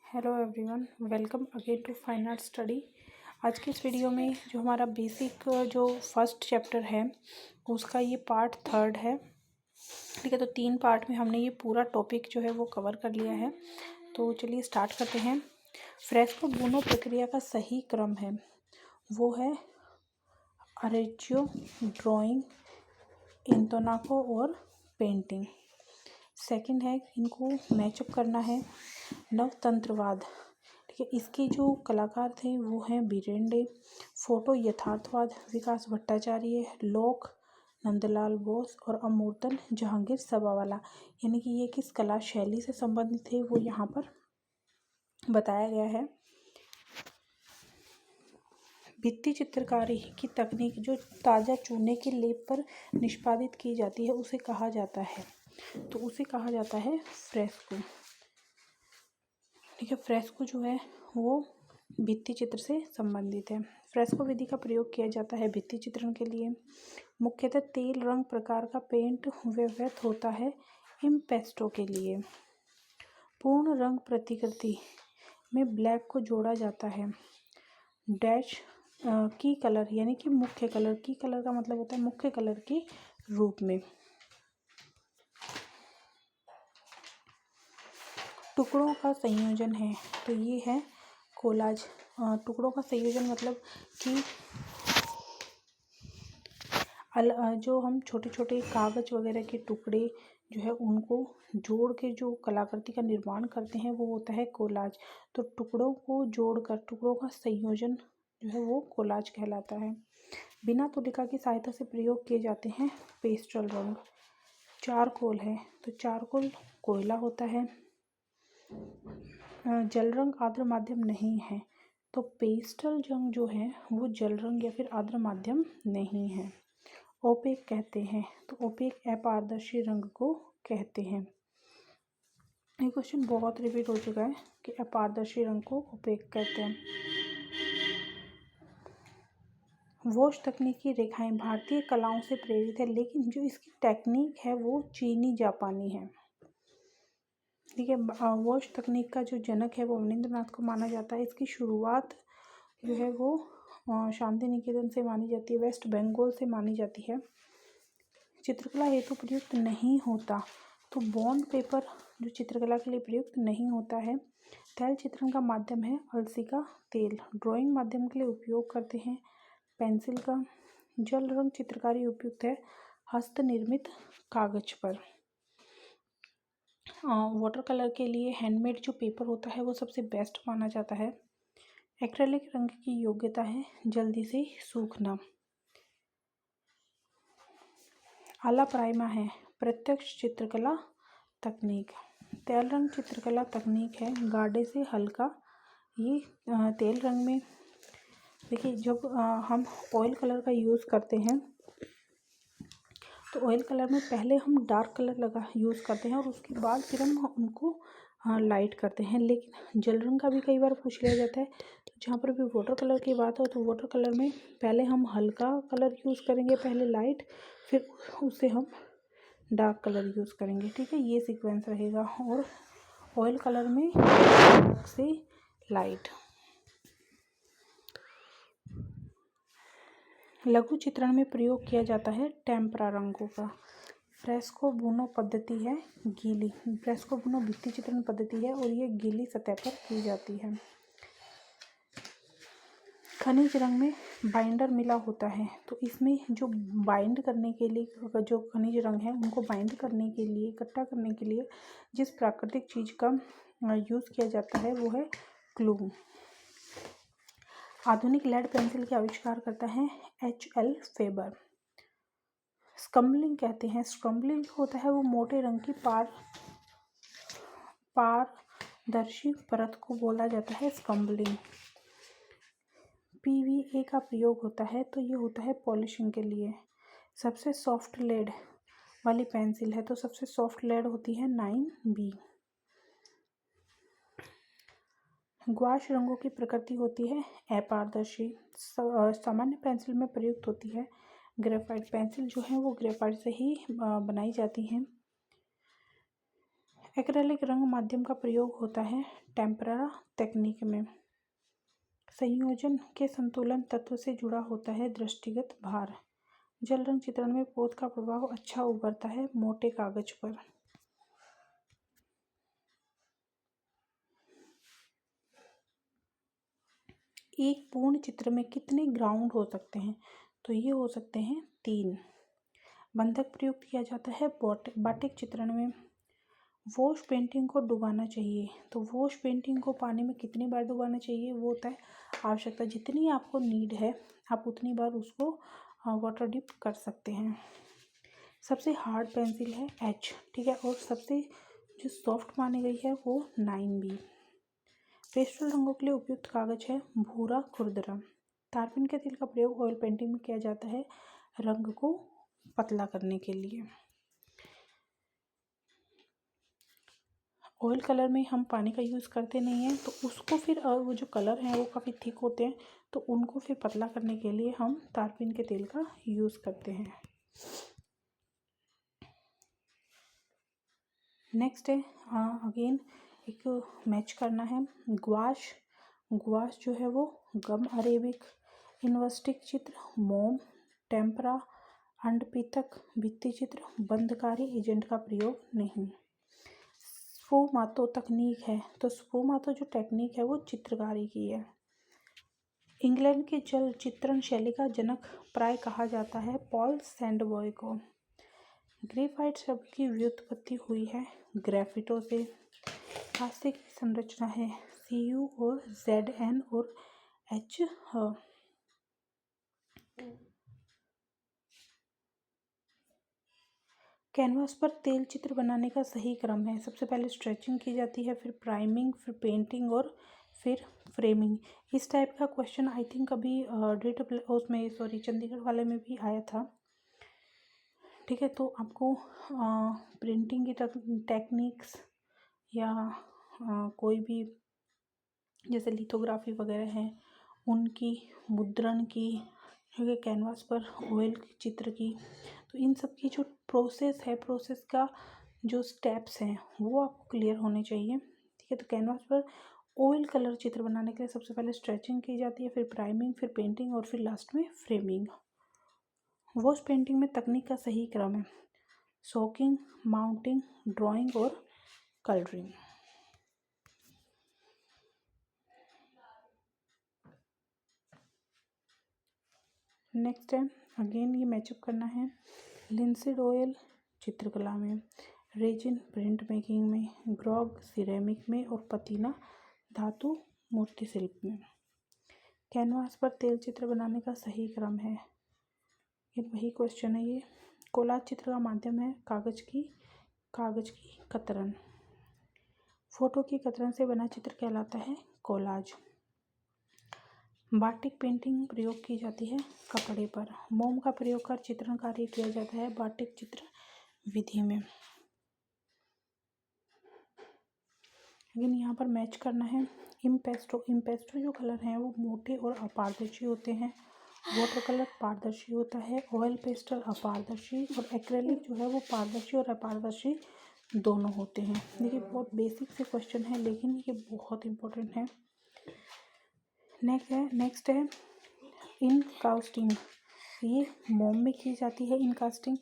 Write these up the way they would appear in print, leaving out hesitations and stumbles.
Hello everyone, welcome again to fine art study. आज के इस वीडियो में जो हमारा बेसिक जो फर्स्ट चैप्टर है उसका ये पार्ट थर्ड है। ठीक है, तो 3 पार्ट में हमने ये पूरा टॉपिक जो है वो कवर कर लिया है। तो चलिए स्टार्ट करते हैं। फ्रेस्को बुनो प्रक्रिया का सही क्रम है वो है अरेज्यो, ड्राइंग, इंतोनाको और पेंटिंग। सेकंड है इनको मैचअप करना है नवतंत्रवाद। ठीक है, इसके जो कलाकार थे वो हैं बिरेंडे। फोटो यथार्थवाद विकास भट्टाचार्य, लोक नंदलाल बोस और अमूर्तन जहांगीर सभावाला। यानी कि ये किस कला शैली से संबंधित थे वो यहाँ पर बताया गया है। भित्ति चित्रकारी की तकनीक जो ताज़ा चूने के लेप पर निष्पादित की जाती है उसे कहा जाता है, तो उसे कहा जाता है फ्रेस्को। ठीक है, फ्रेस्को जो है वो भित्ति चित्र से संबंधित है। फ्रेस्को विधि का प्रयोग किया जाता है भित्ति चित्रण के लिए। मुख्यतः तेल रंग प्रकार का पेंट व्यवहृत होता है इम्पेस्टो के लिए। पूर्ण रंग प्रतिकृति में ब्लैक को जोड़ा जाता है डैश की कलर, यानी कि मुख्य कलर। की कलर का मतलब होता है मुख्य कलर के रूप में। टुकड़ों का संयोजन है तो ये है कोलाज। टुकड़ों का संयोजन मतलब कि जो हम छोटे छोटे कागज वगैरह के टुकड़े जो है उनको जोड़ के जो कलाकृति का निर्माण करते हैं वो होता है कोलाज। तो टुकड़ों को जोड़कर टुकड़ों का संयोजन जो है वो कोलाज कहलाता है। बिना तुलिका की सहायता से प्रयोग किए जाते हैं पेस्टल रंग। चारकोल है तो चारकोल कोयला होता है। जल रंग आर्द्र माध्यम नहीं है तो पेस्टल रंग जो है वो जल रंग या फिर आर्द्र माध्यम नहीं है। ओपेक कहते हैं तो ओपेक अपारदर्शी रंग को कहते हैं। ये क्वेश्चन बहुत रिपीट हो चुका है कि अपारदर्शी रंग को ओपेक कहते हैं। वॉश तकनीक की रेखाएं भारतीय कलाओं से प्रेरित है, लेकिन जो इसकी टेक्निक है वो चीनी जापानी है। ठीक है, वॉश तकनीक का जो जनक है वो अवनींद्रनाथ को माना जाता है। इसकी शुरुआत जो है वो शांति निकेतन से मानी जाती है, वेस्ट बंगाल से मानी जाती है। चित्रकला हेतु प्रयुक्त नहीं होता तो बॉन्ड पेपर जो चित्रकला के लिए प्रयुक्त नहीं होता है। तैल चित्रण का माध्यम है अलसी का तेल। ड्राइंग माध्यम के लिए उपयोग करते हैं पेंसिल का। जल रंग चित्रकारी उपयुक्त है हस्त निर्मित कागज पर। वाटर कलर के लिए हैंडमेड जो पेपर होता है वो सबसे बेस्ट माना जाता है। एक्रेलिक रंग की योग्यता है जल्दी से सूखना। आला प्राइमा है प्रत्यक्ष चित्रकला तकनीक। तेल रंग चित्रकला तकनीक है गाढ़े से हल्का। ये तेल रंग में देखिए जब हम ऑयल कलर का यूज़ करते हैं तो ऑयल कलर में पहले हम डार्क कलर यूज़ करते हैं और उसके बाद फिर हम उनको लाइट करते हैं। लेकिन जल रंग का भी कई बार पूछ लिया जाता है, तो जहाँ पर भी वाटर कलर की बात हो तो वाटर कलर में पहले हम हल्का कलर यूज़ करेंगे, पहले लाइट, फिर उससे हम डार्क कलर यूज़ करेंगे। ठीक है, ये सीक्वेंस रहेगा। और ऑयल कलर में डार्क से लाइट। लघु चित्रण में प्रयोग किया जाता है टेम्परा रंगों का। फ्रेस्को बुनो पद्धति है गीली। फ्रेस्को बुनो भित्ति चित्रण पद्धति है और ये गीली सतह पर की जाती है। खनिज रंग में बाइंडर मिला होता है तो इसमें जो बाइंड करने के लिए जो खनिज रंग है उनको बाइंड करने के लिए, इकट्ठा करने के लिए जिस प्राकृतिक चीज़ का यूज़ किया जाता है वो है ग्लू। आधुनिक लेड पेंसिल के आविष्कार करता है HL फेबर। स्क्रम्बलिंग कहते हैं, स्क्रम्बलिंग होता है वो मोटे रंग की पारदर्शी परत को बोला जाता है स्क्रम्बलिंग। PVA का प्रयोग होता है तो ये होता है पॉलिशिंग के लिए। सबसे सॉफ्ट लेड वाली पेंसिल है तो सबसे सॉफ्ट लेड होती है 9B। ग्वाश रंगों की प्रकृति होती है अपारदर्शी। सामान्य पेंसिल में प्रयुक्त होती है ग्रेफाइट। पेंसिल जो है वो ग्रेफाइट से ही बनाई जाती हैं। एक्रेलिक रंग माध्यम का प्रयोग होता है टेम्परा तकनीक में। संयोजन के संतुलन तत्व से जुड़ा होता है दृष्टिगत भार। जल रंग चित्रण में पोत का प्रभाव अच्छा उभरता है मोटे कागज पर। एक पूर्ण चित्र में कितने ग्राउंड हो सकते हैं? तो ये हो सकते हैं 3। बंधक प्रयुक्त किया जाता है बाटिक चित्रण में। वॉश पेंटिंग को डुबाना चाहिए, तो वॉश पेंटिंग को पानी में कितनी बार डुबाना चाहिए? वो होता है आवश्यकता, जितनी आपको नीड है आप उतनी बार उसको वाटर डिप कर सकते हैं। सबसे हार्ड पेंसिल है H, ठीक है, और सबसे जो सॉफ्ट मानी गई है वो 9B। पेस्टल रंगों के लिए उपयुक्त कागज है भूरा खुरदरा। तारपीन के तेल का प्रयोग ऑयल पेंटिंग में किया जाता है रंग को पतला करने के लिए। ऑयल कलर में हम पानी का यूज़ करते नहीं हैं, तो उसको फिर वो जो कलर हैं वो काफ़ी थिक होते हैं, तो उनको फिर पतला करने के लिए हम तारपीन के तेल का यूज़ करते हैं। नेक्स्ट है अगेन एक मैच करना है। ग्वाश जो है वो गम अरेबिक, इन्वेस्टिक चित्र, मोम, टेम्परा, अंडपीतक, भित्ति चित्र, बंधकारी एजेंट का प्रयोग नहीं। स्फुमातो तकनीक है, तो स्फुमातो जो टेक्निक है वो चित्रकारी की है। इंग्लैंड के जल चित्रण शैली का जनक प्राय कहा जाता है पॉल सैंडबॉय को। ग्रेफाइट शब्द की व्युत्पत्ति हुई है ग्रेफिटो से। हास्य की संरचना है Cu और Zn और H। कैनवास पर तेल चित्र बनाने का सही क्रम है। सबसे पहले स्ट्रेचिंग की जाती है, फिर प्राइमिंग, फिर पेंटिंग और फिर फ्रेमिंग। इस टाइप का क्वेश्चन आई थिंक अभी उसमें चंडीगढ़ वाले में भी आया था, ठीक है। तो आपको प्रिंटिंग की टेक्निक्स या कोई भी जैसे लिथोग्राफी वगैरह है उनकी, मुद्रण की, कैनवास पर ऑयल चित्र की, तो इन सब की जो प्रोसेस है, प्रोसेस का जो स्टेप्स हैं वो आपको क्लियर होने चाहिए, ठीक है। तो कैनवास पर ऑयल कलर चित्र बनाने के लिए सबसे पहले स्ट्रेचिंग की जाती है, फिर प्राइमिंग, फिर पेंटिंग और फिर लास्ट में फ्रेमिंग। वॉश पेंटिंग में तकनीक का सही क्रम है सोकिंग, माउंटिंग, ड्राइंग और कलरिंग। नेक्स्ट है अगेन ये मैचअप करना है लिंसीड ऑयल चित्रकला में, रेजिन प्रिंट मेकिंग में, ग्रॉग सिरेमिक में और पतीना धातु मूर्ति शिल्प में। कैनवास पर तेल चित्र बनाने का सही क्रम है, ये वही क्वेश्चन है ये। कोलाज चित्र का माध्यम है कागज की कतरन। फोटो की कतरन से बना चित्र कहलाता है कोलाज। बाटिक पेंटिंग प्रयोग की जाती है कपड़े पर। मोम का प्रयोग कर चित्रण कार्य किया जाता है बाटिक चित्र विधि में। लेकिन यहाँ पर मैच करना है इम्पेस्टो जो कलर हैं वो मोटे और अपारदर्शी होते हैं। वाटर कलर पारदर्शी होता है, ऑयल पेस्टल अपारदर्शी, और एक्रेलिक जो है वो पारदर्शी और अपारदर्शी दोनों होते हैं। देखिए बहुत बेसिक से क्वेश्चन है लेकिन ये बहुत इंपॉर्टेंट है। नेक्स्ट है इन कास्टिंग, ये मोम में की जाती है इन कास्टिंग।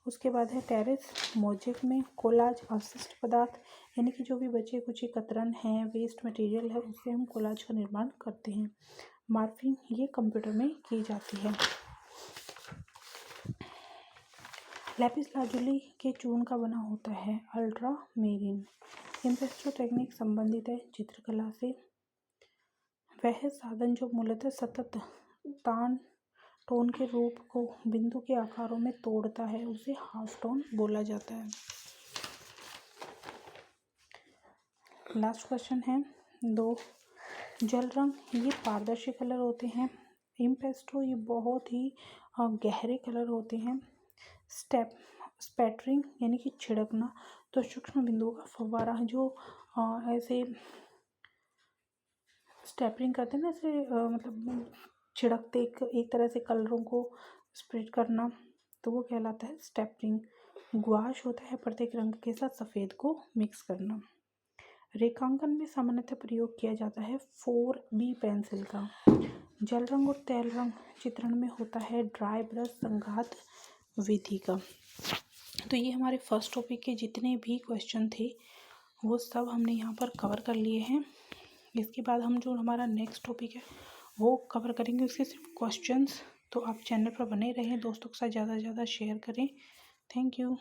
उसके बाद है टेरेस मोजेक में कोलाज अवशिष्ट पदार्थ, यानी कि जो भी बचे कुछ कतरन है, वेस्ट मटेरियल है, उससे हम कोलाज का निर्माण करते हैं। मार्फिंग ये कंप्यूटर में की जाती है। लैपिस लाजुली के चूर्ण का बना होता है अल्ट्रा मेरिन। इम्पेस्टो टेक्निक संबंधित है चित्रकला से। वह साधन जो मूलतः सतत तान टोन के रूप को बिंदु के आकारों में तोड़ता है उसे हाफ टोन बोला जाता है। लास्ट क्वेश्चन है 2। जल रंग ये पारदर्शी कलर होते हैं। इम्पेस्टो ये बहुत ही गहरे कलर होते हैं। स्पैटरिंग यानी कि छिड़कना, तो सूक्ष्म बिंदुओं का फव्वारा जो ऐसे स्टेपरिंग करते हैं ना, ऐसे मतलब छिड़कते एक तरह से कलरों को स्प्रेड करना, तो वो कहलाता है स्टेपरिंग। गुआश होता है प्रत्येक रंग के साथ सफ़ेद को मिक्स करना। रेखांकन में सामान्यतः प्रयोग किया जाता है 4B पेंसिल का। जल रंग और तेल रंग चित्रण में होता है ड्राई ब्रश संघात विधि का। तो ये हमारे फर्स्ट टॉपिक के जितने भी क्वेश्चन थे वो सब हमने यहाँ पर कवर कर लिए हैं। इसके बाद हम जो हमारा नेक्स्ट टॉपिक है वो कवर करेंगे, उसके सिर्फ क्वेश्चंस। तो आप चैनल पर बने रहें, दोस्तों के साथ ज़्यादा से ज़्यादा शेयर करें। Thank you.